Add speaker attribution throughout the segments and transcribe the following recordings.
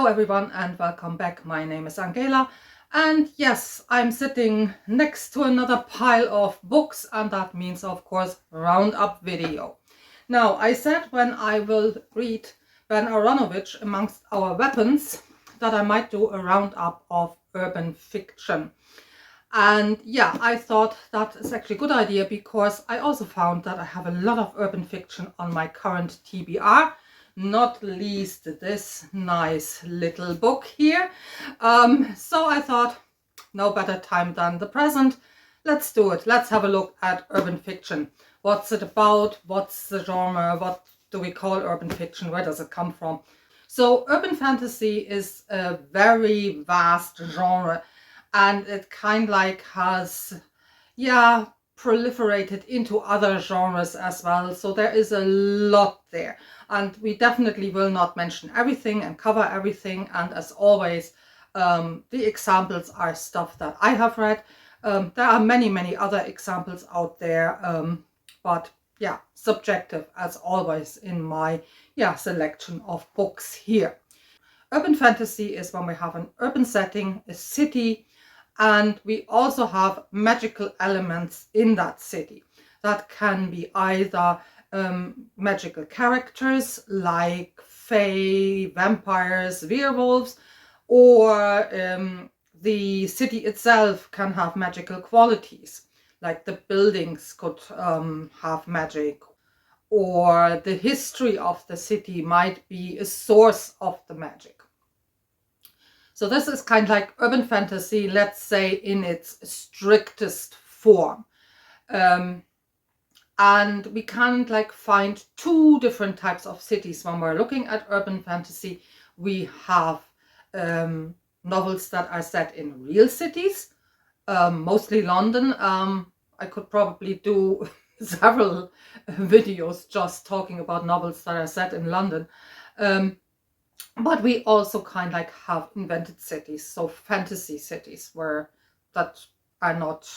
Speaker 1: everyone and welcome back. My name is Angela and yes, I'm sitting next to another pile of books and that means of course roundup video. Now I said when I will read Ben Aronovich Amongst Our Weapons that I might do a roundup of urban fiction. And yeah, I thought that is actually a good idea because I also found that I have a lot of urban fiction on my current TBR, not least this nice little book here. So I thought no better time than the present. Let's do it. Let's have a look at urban fiction. What's it about? What's the genre? What do we call urban fiction? Where does it come from? So urban fantasy is a very vast genre and it kind of like has, yeah, proliferated into other genres as well. So there is a lot there and we definitely will not mention everything and cover everything. And as always, the examples are stuff that I have read. There are many other examples out there, but yeah, subjective as always in my selection of books here. Urban fantasy is when we have an urban setting, a city, and we also have magical elements in that city. That can be either magical characters like fae, vampires, werewolves, or the city itself can have magical qualities, like the buildings could have magic, or the history of the city might be a source of the magic. So this is kind of like urban fantasy, let's say in its strictest form. And we can like find two different types of cities when we're looking at urban fantasy. We have novels that are set in real cities, mostly London. I could probably do several videos just talking about novels that are set in London. But we also kind of like have invented cities, so fantasy cities where that are not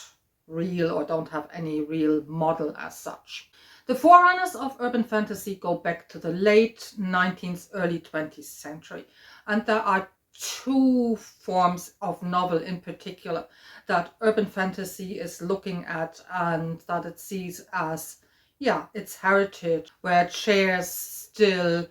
Speaker 1: real or don't have any real model as such. The forerunners of urban fantasy go back to the late 19th, early 20th century. And there are two forms of novel in particular that urban fantasy is looking at and that it sees as, yeah, its heritage, where it shares still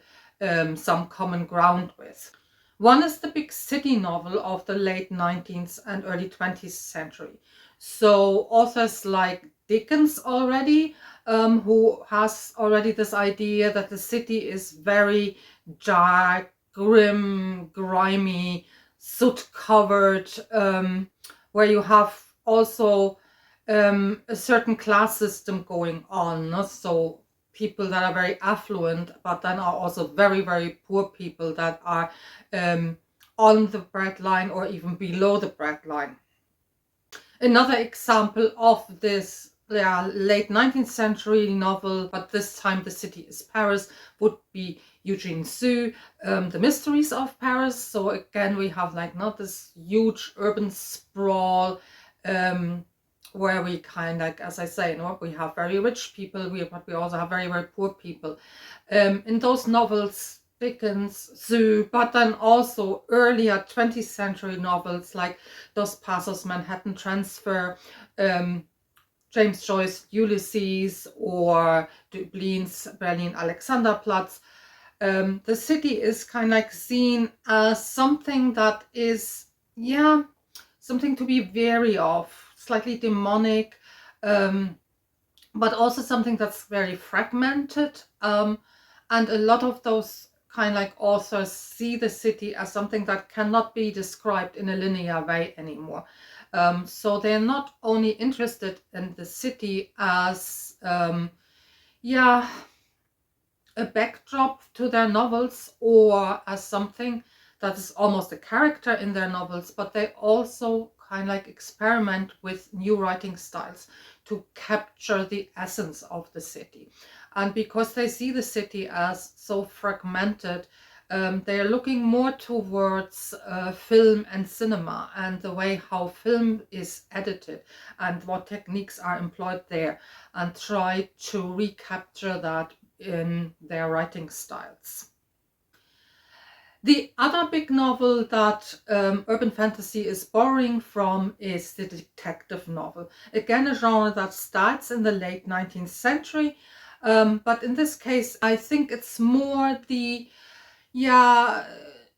Speaker 1: some common ground with. One is the big city novel of the late 19th and early 20th century. So authors like Dickens already, who has already this idea that the city is very dark, grim, grimy, soot covered, where you have also a certain class system going on. So people that are very affluent, but then are also very poor people that are on the breadline or even below the breadline. Another example of this late 19th century novel, but this time the city is Paris, would be Eugene Sue, The Mysteries of Paris. So again, we have like not this huge urban sprawl, where we kind of, like, as I say, we have very rich people, but we also have very poor people. In those novels, Dickens, Sue, but then also earlier 20th century novels like Dos Passos, Manhattan Transfer, James Joyce, Ulysses, or Dublin's Berlin Alexanderplatz. The city is kind of like seen as something that is, yeah, something to be wary of, slightly demonic, but also something that's very fragmented. And a lot of those kind of like authors see the city as something that cannot be described in a linear way anymore. So they're not only interested in the city as, yeah, a backdrop to their novels or as something that is almost a character in their novels, but they also kind of like experiment with new writing styles to capture the essence of the city. And because they see the city as so fragmented, they are looking more towards film and cinema and the way how film is edited and what techniques are employed there, and try to recapture that in their writing styles. The other big novel that urban fantasy is borrowing from is the detective novel. Again, a genre that starts in the late 19th century, but in this case, I think it's more the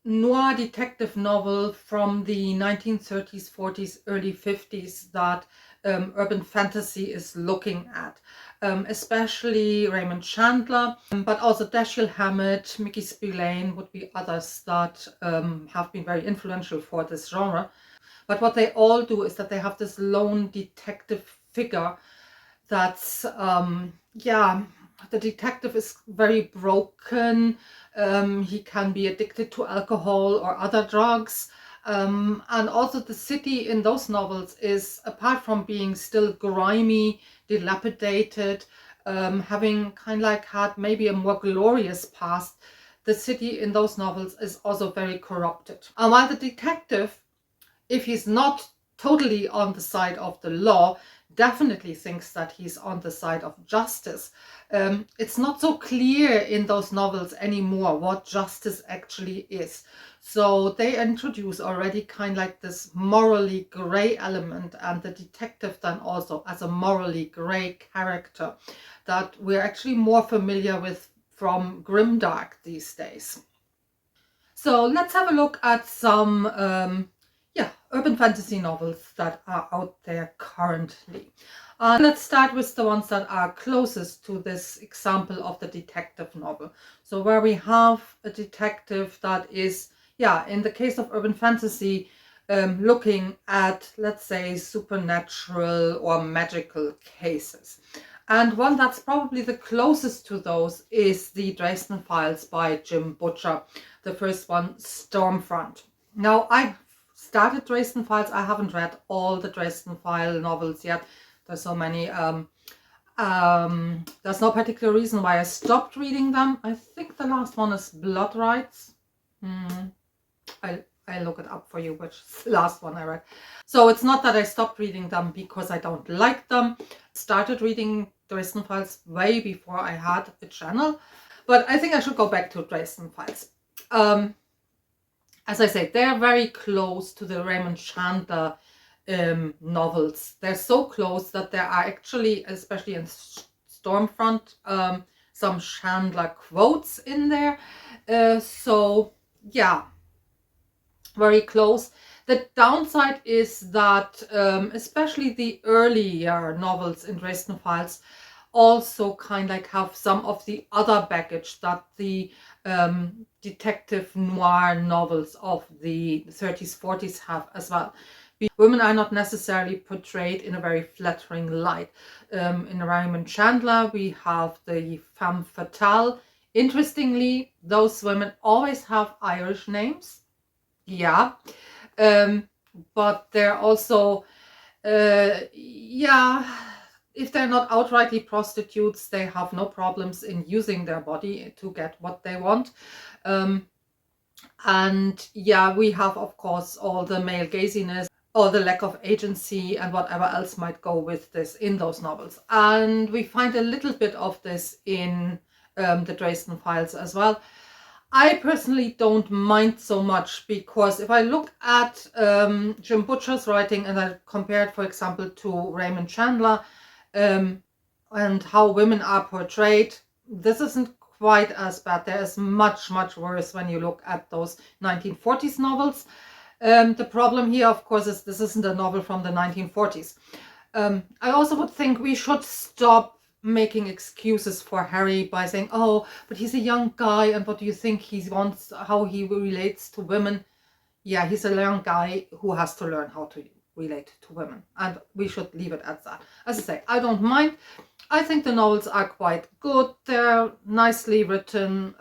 Speaker 1: noir detective novel from the 1930s, 40s, early 50s that urban fantasy is looking at. Especially Raymond Chandler, but also Dashiell Hammett, Mickey Spillane would be others that have been very influential for this genre. But what they all do is that they have this lone detective figure that's, the detective is very broken. He can be addicted to alcohol or other drugs. And also the city in those novels is, apart from being still grimy, dilapidated, having kind of like had maybe a more glorious past, the city in those novels is also very corrupted. And while the detective, if he's not totally on the side of the law, definitely thinks that he's on the side of justice. It's not so clear in those novels anymore what justice actually is. So they introduce already kind of like this morally gray element, and the detective then also as a morally gray character that we're actually more familiar with from grimdark these days. So let's have a look at some urban fantasy novels that are out there currently. Let's start with the ones that are closest to this example of the detective novel. So where we have a detective that is, in the case of urban fantasy, looking at, let's say, supernatural or magical cases. And one that's probably the closest to those is the Dresden Files by Jim Butcher, the first one, Stormfront. Now, I started Dresden Files. I haven't read all the Dresden File novels yet. There's so many. There's no particular reason why I stopped reading them. I think the last one is Blood Rights. I look it up for you, which is the last one I read. So it's not that I stopped reading them because I don't like them. Started reading Dresden Files way before I had a channel, but I think I should go back to Dresden Files. As I said, they're very close to the Raymond Chandler novels. They're so close that there are actually, especially in Stormfront, some Chandler quotes in there. Very close. The downside is that especially the earlier novels in Dresden Files also kind of like have some of the other baggage that the detective noir novels of the 30s, 40s have as well. Women are not necessarily portrayed in a very flattering light. In Raymond Chandler, we have the femme fatale. Interestingly, those women always have Irish names. But they're also, if they're not outrightly prostitutes, they have no problems in using their body to get what they want. We have, of course, all the male gaziness, or the lack of agency, and whatever else might go with this in those novels. And we find a little bit of this in the Dresden Files as well. I personally don't mind so much, because if I look at Jim Butcher's writing and I compare it, for example, to Raymond Chandler and how women are portrayed, this isn't quite as bad. There is much, much worse when you look at those 1940s novels. The problem here, of course, is this isn't a novel from the 1940s. I also would think we should stop making excuses for Harry by saying, oh, but he's a young guy, and what do you think he wants, how he relates to women? Yeah, he's a young guy who has to learn how to relate to women, and we should leave it at that. As I say, I don't mind. I think the novels are quite good. They're nicely written.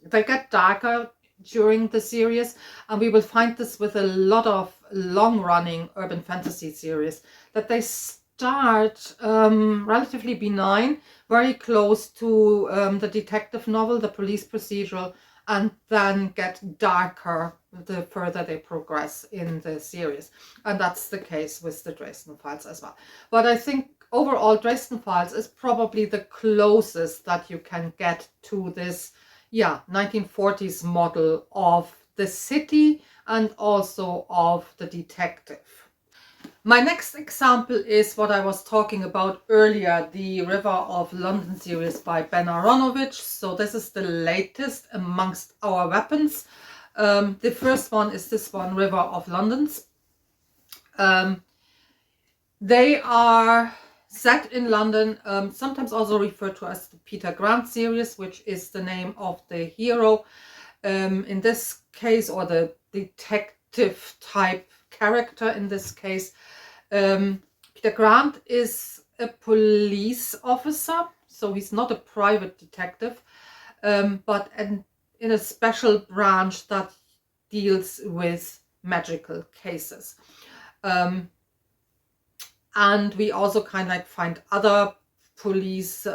Speaker 1: They get darker during the series, and we will find this with a lot of long-running urban fantasy series, that they start relatively benign, very close to the detective novel, the police procedural, and then get darker the further they progress in the series. And that's the case with the Dresden Files as well. But I think overall Dresden Files is probably the closest that you can get to this 1940s model of the city and also of the detective. My next example is what I was talking about earlier, the River of London series by Ben Aronovich. So this is the latest amongst our weapons. The first one is this one, River of Londons. They are set in London, sometimes also referred to as the Peter Grant series, which is the name of the hero in this case, or the detective type character in this case. Peter Grant is a police officer, so he's not a private detective, but in a special branch that deals with magical cases. And we also kind of find other police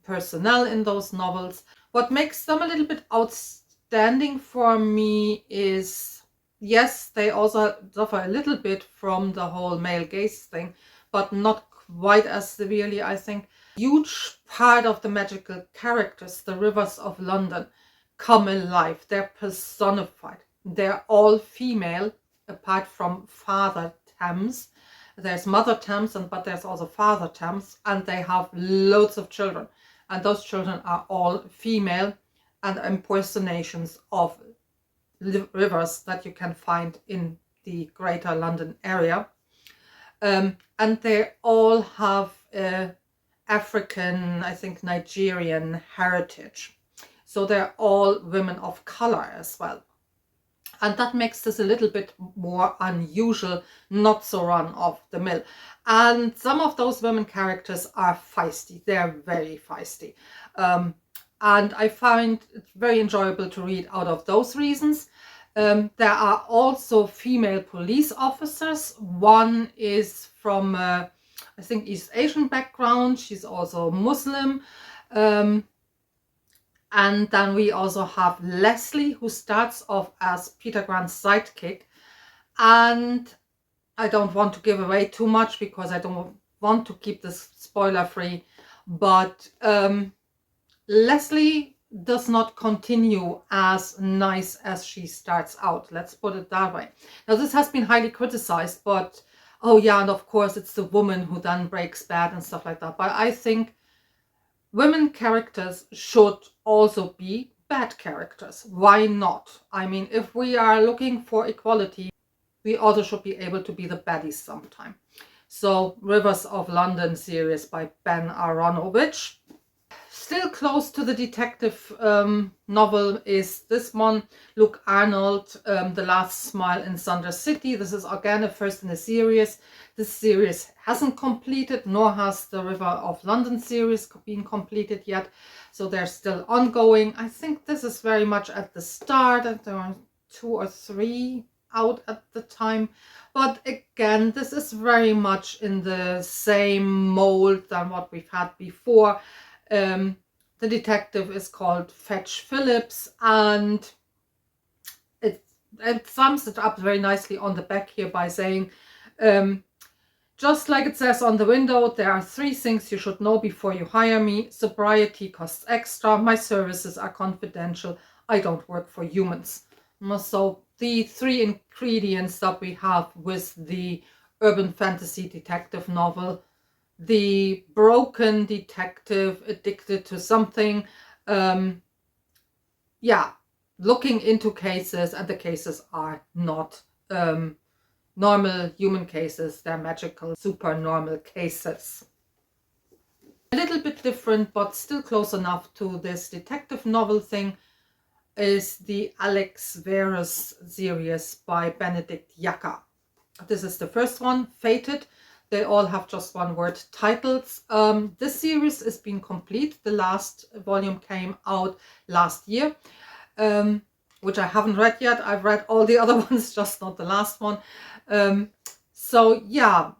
Speaker 1: personnel in those novels. What makes them a little bit outstanding for me is, yes, they also suffer a little bit from the whole male gaze thing, but not quite as severely, I think. Huge part of the magical characters, the Rivers of London, come alive. They're personified. They're all female, apart from Father Thames. There's Mother Thames, but there's also Father Thames, and they have loads of children. And those children are all female and impersonations of rivers that you can find in the greater London area. And they all have African, I think Nigerian heritage. So they're all women of color as well. And that makes this a little bit more unusual, not so run of the mill. And some of those women characters are feisty. They're very feisty. And I find it very enjoyable to read out of those reasons. There are also female police officers. One is from, I think, East Asian background. She's also Muslim. And then we also have Leslie, who starts off as Peter Grant's sidekick. And I don't want to give away too much because I don't want to keep this spoiler free. But Leslie does not continue as nice as she starts out. Let's put it that way. Now, this has been highly criticized, but oh yeah, and of course it's the woman who then breaks bad and stuff like that. But I think women characters should also be bad characters. Why not? I mean, if we are looking for equality, we also should be able to be the baddies sometime. So, Rivers of London series by Ben Aronovich. Still close to the detective novel is this one, Luke Arnold, The Last Smile in Sunder City. This is again a first in a series. This series hasn't completed, nor has the River of London series been completed yet. So they're still ongoing. I think this is very much at the start, and there are 2 or 3 out at the time. But again, this is very much in the same mold than what we've had before. The detective is called Fetch Phillips, and it sums it up very nicely on the back here by saying, just like it says on the window, there are 3 things you should know before you hire me. Sobriety costs extra. My services are confidential. I don't work for humans. So the 3 ingredients that we have with the urban fantasy detective novel: the broken detective addicted to something, looking into cases, and the cases are not normal human cases, they're magical, super normal cases. A little bit different, but still close enough to this detective novel thing, is the Alex Verus series by Benedict Yacker. This is the first one, Fated. They all have just one word titles. This series is being complete. The last volume came out last year, which I haven't read yet. I've read all the other ones, just not the last one. So yeah,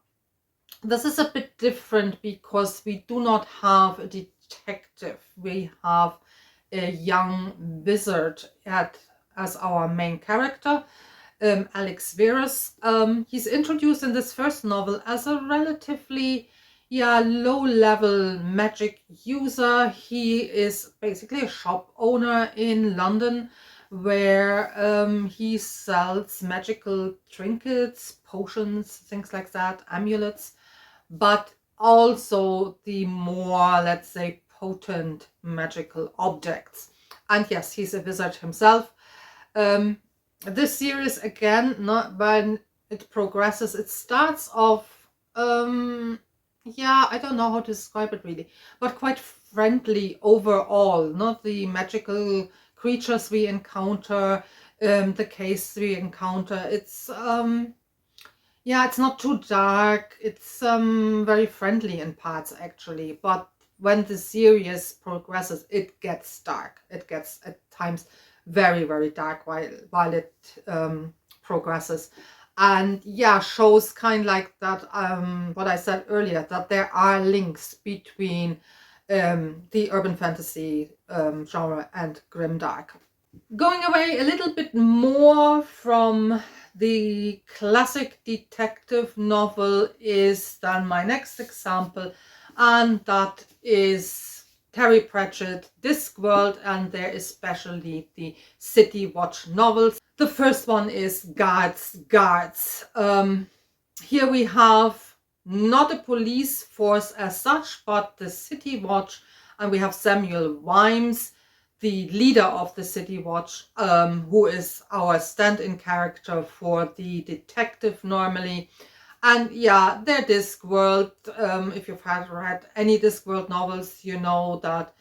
Speaker 1: this is a bit different because we do not have a detective. We have a young wizard as our main character. Alex Verus. He's introduced in this first novel as a relatively low-level magic user. He is basically a shop owner in London where he sells magical trinkets, potions, things like that, amulets, but also the more, let's say, potent magical objects. And yes, he's a wizard himself. This series, again, not when it progresses, it starts off, I don't know how to describe it really, but quite friendly overall. Not the magical creatures we encounter, the case we encounter. It's not too dark. It's very friendly in parts actually, but when the series progresses, it gets dark. It gets at times very, very dark while it progresses. And shows kind of like that, what I said earlier, that there are links between the urban fantasy genre and grimdark. Going away a little bit more from the classic detective novel is then my next example, and that is Terry Pratchett, Discworld, and there especially the City Watch novels. The first one is Guards. Here we have not a police force as such, but the City Watch, and we have Samuel Vimes, the leader of the City Watch, who is our stand-in character for the detective normally. And they're Discworld. If you've read any Discworld novels, you know that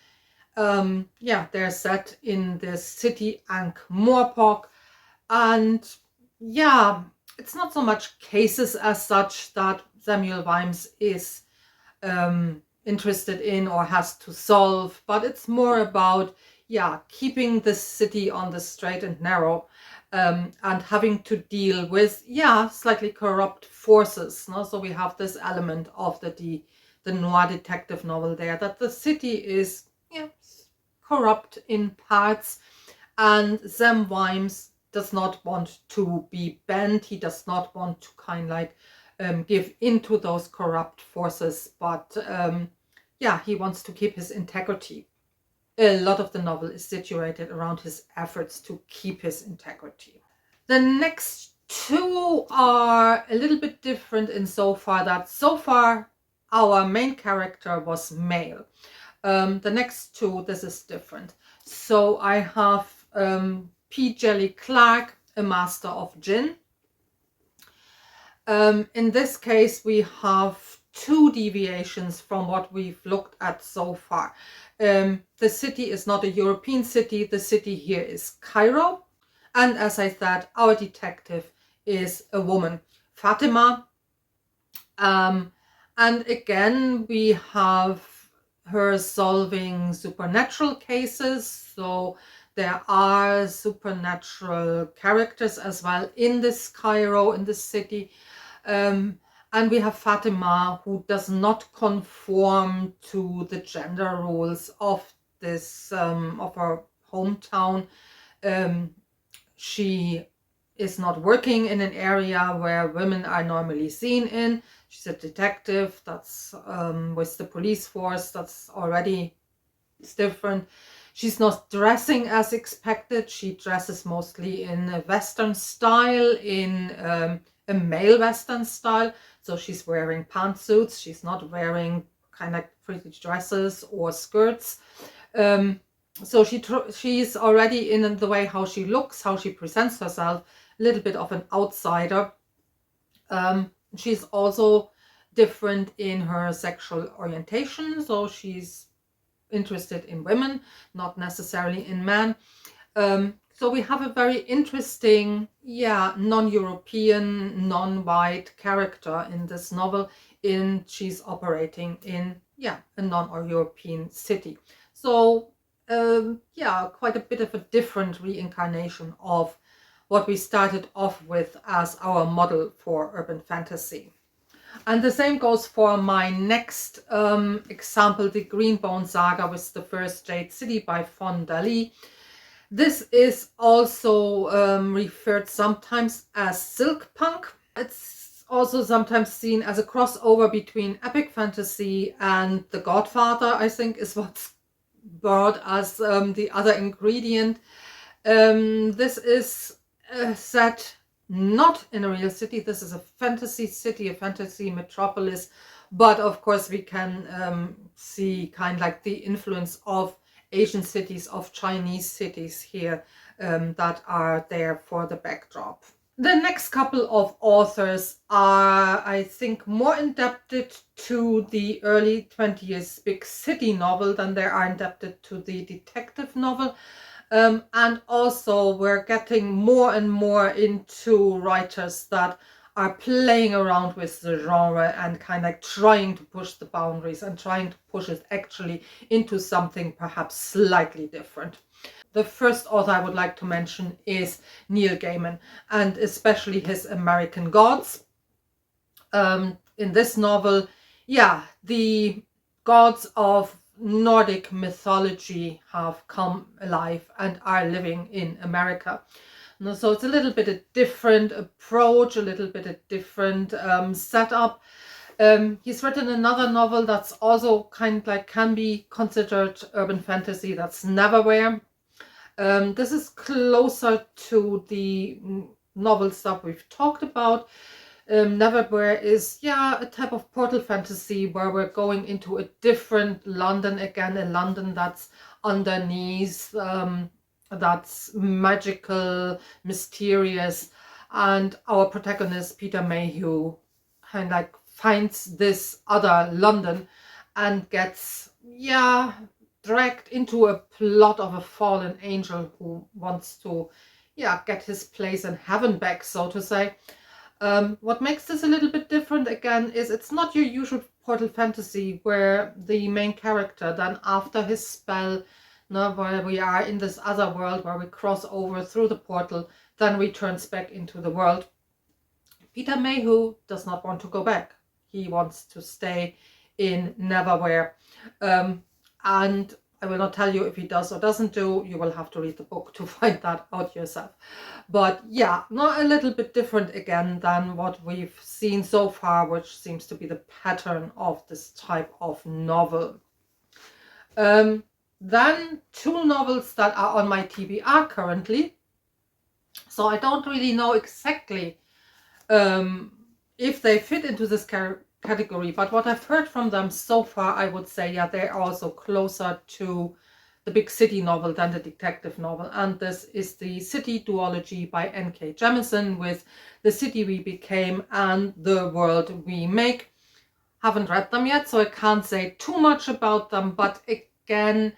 Speaker 1: they're set in the city Ankh-Morpork. And it's not so much cases as such that Samuel Vimes is interested in or has to solve, but it's more about keeping the city on the straight and narrow, and having to deal with slightly corrupt forces. No? So we have this element of the noir detective novel there, that the city is corrupt in parts, and Sam Vimes does not want to be bent. He does not want to kind of like give into those corrupt forces, but he wants to keep his integrity. A lot of the novel is situated around his efforts to keep his integrity. The next two are a little bit different in so far our main character was male. The next two, this is different. So I have P. Jelly Clark, a master of Jinn. In this case, we have two deviations from what we've looked at so far. The city is not a European city. The city here is Cairo. And as I said, our detective is a woman, Fatima. And again, we have her solving supernatural cases. So there are supernatural characters as well in this Cairo, in this city. And we have Fatima, who does not conform to the gender roles of this of her hometown. She is not working in an area where women are normally seen in. She's a detective. That's with the police force. That's already different. She's not dressing as expected. She dresses mostly in a Western style, in a male Western style. So she's wearing pantsuits. She's not wearing kind of pretty dresses or skirts. So she's already in the way how she looks, how she presents herself, a little bit of an outsider. She's also different in her sexual orientation. So she's interested in women, not necessarily in men. So we have a very interesting, non-European, non-white character in this novel. She's operating in, a non-European city. So, quite a bit of a different reincarnation of what we started off with as our model for urban fantasy. And the same goes for my next example, the Greenbone Saga with the First Jade City by Fonda Lee. This is also referred sometimes as silk punk. It's also sometimes seen as a crossover between epic fantasy and The Godfather, I think is what's brought as the other ingredient. This is set not in a real city. This is a fantasy city, a fantasy metropolis. But of course, we can see kind of like the influence of Asian cities, of Chinese cities here that are there for the backdrop. The next couple of authors are, I think, more indebted to the early 20th big city novel than they are indebted to the detective novel. And also we're getting more and more into writers that are playing around with the genre and kind of trying to push the boundaries and trying to push it actually into something perhaps slightly different. The first author I would like to mention is Neil Gaiman, and especially his American Gods. In this novel, yeah, the gods of Nordic mythology have come alive and are living in America. So it's a little bit a different approach, a little bit a different setup. He's written another novel that's also kind of like can be considered urban fantasy, that's Neverwhere. This is closer to the novels that we've talked about. Neverwhere is, yeah, a type of portal fantasy where we're going into a different London again, a London that's underneath, that's magical, mysterious, and our protagonist, Peter Mayhew, kind of like finds this other London and gets, yeah, dragged into a plot of a fallen angel who wants to, yeah, get his place in heaven back, so to say. What makes this a little bit different again is it's not your usual portal fantasy where the main character then after his spell, where we are in this other world where we cross over through the portal, then returns back into the world. Peter Mayhew does not want to go back. He wants to stay in Neverwhere. And I will not tell you if he does or doesn't do. You will have to read the book to find that out yourself. But yeah, not a little bit different again than what we've seen so far, which seems to be the pattern of this type of novel. Then two novels that are on my TBR currently. So I don't really know exactly if they fit into this category, but what I've heard from them so far, I would say, yeah, they're also closer to the big city novel than the detective novel. And this is the City Duology by N.K. Jemisin with The City We Became and The World We Make. Haven't read them yet, so I can't say too much about them, but again,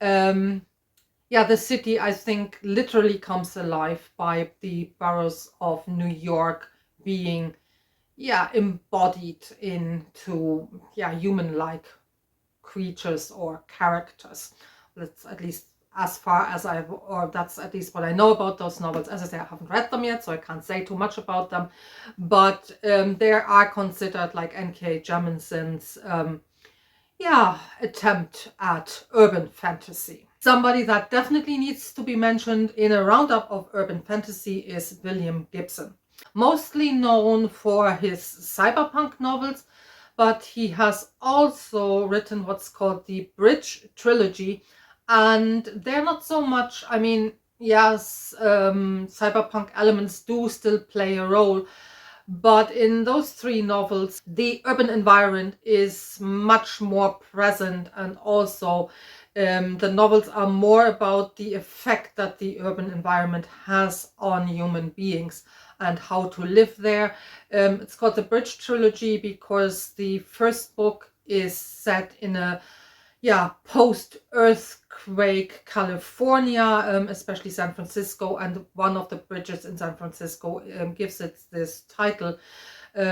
Speaker 1: yeah, the city, I think, literally comes alive by the boroughs of New York being, yeah, embodied into, yeah, human-like creatures or characters. That's at least as far as or that's at least what I know about those novels. As I say, I haven't read them yet, so I can't say too much about them. But they are considered like N.K. Jemisin's, yeah, attempt at urban fantasy. Somebody that definitely needs to be mentioned in a roundup of urban fantasy is William Gibson. Mostly known for his cyberpunk novels, but he has also written what's called the Bridge Trilogy, and they're not so much, I mean, yes, cyberpunk elements do still play a role, but in those three novels, the urban environment is much more present, and also the novels are more about the effect that the urban environment has on human beings and how to live there. It's called the Bridge Trilogy because the first book is set in a, yeah, post-earthquake California, especially San Francisco, and one of the bridges in San Francisco gives it this title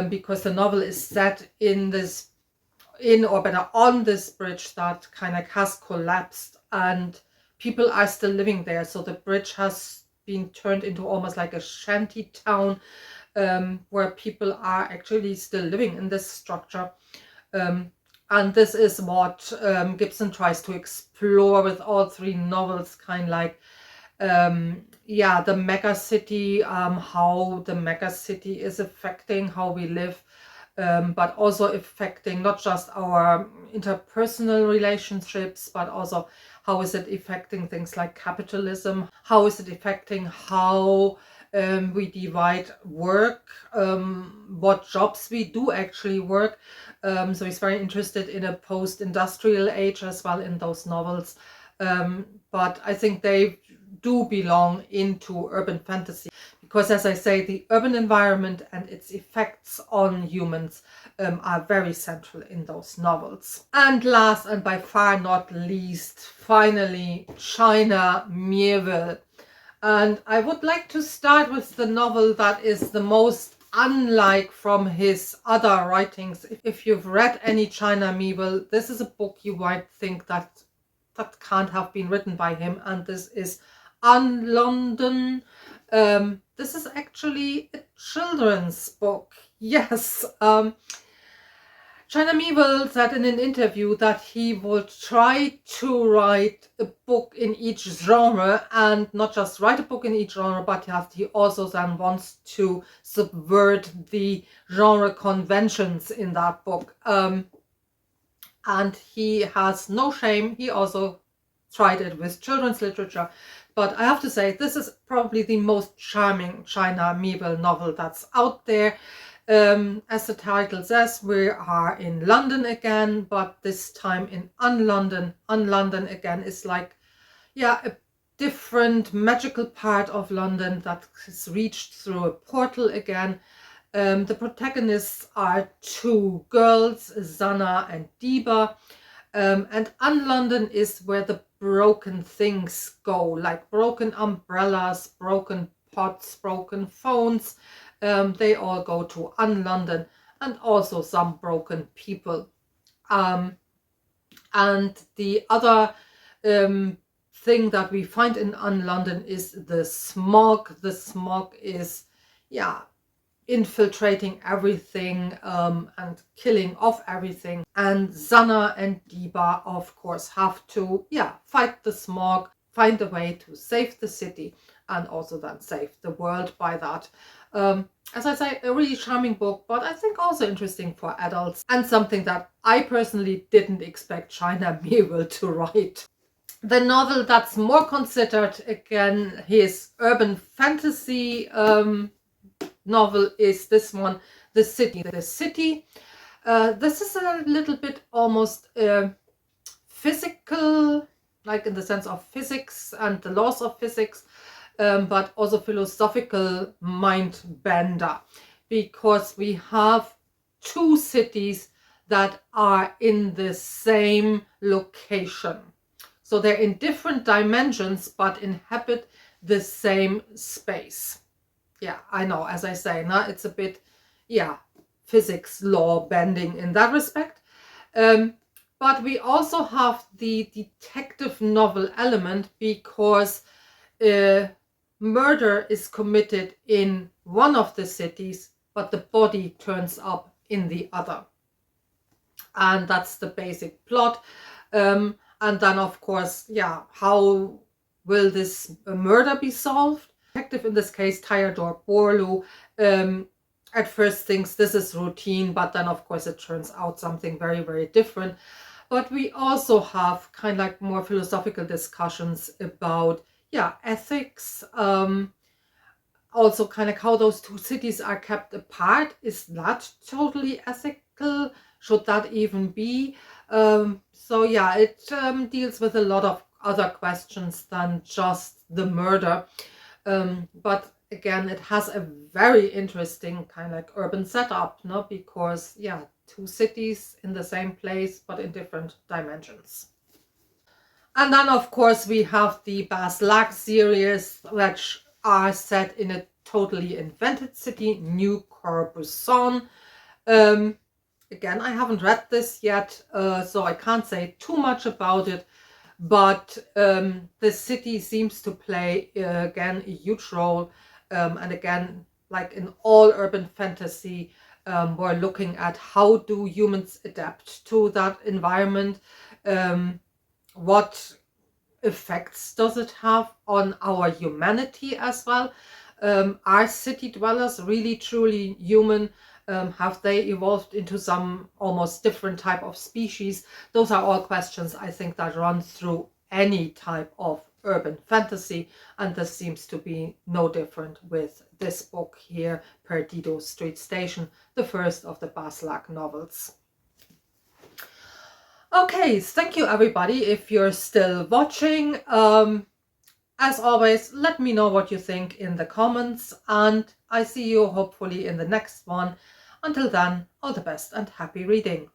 Speaker 1: because the novel is set in this, or better, on this bridge that kind of has collapsed and people are still living there. So the bridge has been turned into almost like a shanty town where people are actually still living in this structure. And this is what Gibson tries to explore with all three novels, kind of like Yeah, the mega city, how the mega city is affecting how we live, but also affecting not just our interpersonal relationships, but also how is it affecting things like capitalism? How is it affecting how we divide work, what jobs we do actually work? So he's very interested in a post-industrial age as well in those novels. But I think they do belong into urban fantasy because, as I say, the urban environment and its effects on humans are very central in those novels. And last and by far not least, finally, China Miéville. And I would like to start with the novel that is the most unlike from his other writings. If you've read any China Miéville, this is a book you might think that can't have been written by him, and this is London. This is actually a children's book. Yes. China Miéville said in an interview that he will try to write a book in each genre, and not just write a book in each genre, but he also then wants to subvert the genre conventions in that book. And he has no shame. He also tried it with children's literature. But I have to say, this is probably the most charming China Miéville novel that's out there. As the title says, we are in London again, but this time in Unlondon. Unlondon again is like, yeah, a different magical part of London that is reached through a portal again. The protagonists are two girls, Zana and Diba, and Unlondon is where the broken things go, like broken umbrellas, broken pots, broken phones. They all go to Unlondon, and also some broken people. And the other thing that we find in Unlondon is the smog. The smog is, yeah, infiltrating everything and killing off everything. And Zana and Diba, of course, have to, yeah, fight the smog, find a way to save the city, and also then save the world by that. As I say, a really charming book, but I think also interesting for adults, and something that I personally didn't expect China Miéville to write. The novel that's more considered, again, his urban fantasy novel is this one, The City. The City. This is a little bit almost physical, like in the sense of physics and the laws of physics, but also philosophical mind bender, because we have two cities that are in the same location. So they're in different dimensions, but inhabit the same space. Yeah, I know, as I say, now it's a bit, yeah, physics law bending in that respect. But we also have the detective novel element, because murder is committed in one of the cities, but the body turns up in the other. And that's the basic plot. And then, of course, yeah, how will this murder be solved? Detective, in this case, Theodore Borlu, at first thinks this is routine, but then, of course, it turns out something very, very different. But we also have kind of like more philosophical discussions about, yeah, ethics, also kind of how those two cities are kept apart. Is that totally ethical? Should that even be? So yeah, it deals with a lot of other questions than just the murder. But again, it has a very interesting kind of like urban setup, no? Because yeah, two cities in the same place, but in different dimensions. And then, of course, we have the Bas Lag series, which are set in a totally invented city, New Corbeson. Again, I haven't read this yet, so I can't say too much about it. But the city seems to play, again, a huge role. And again, like in all urban fantasy, we're looking at how do humans adapt to that environment. What effects does it have on our humanity as well? Are city dwellers really truly human? Have they evolved into some almost different type of species? Those are all questions I think that run through any type of urban fantasy, and this seems to be no different with this book here, Perdido Street Station, the first of the Baslack novels. Okay, thank you everybody if you're still watching. As always, let me know what you think in the comments, and I see you hopefully in the next one. Until then, all the best and happy reading.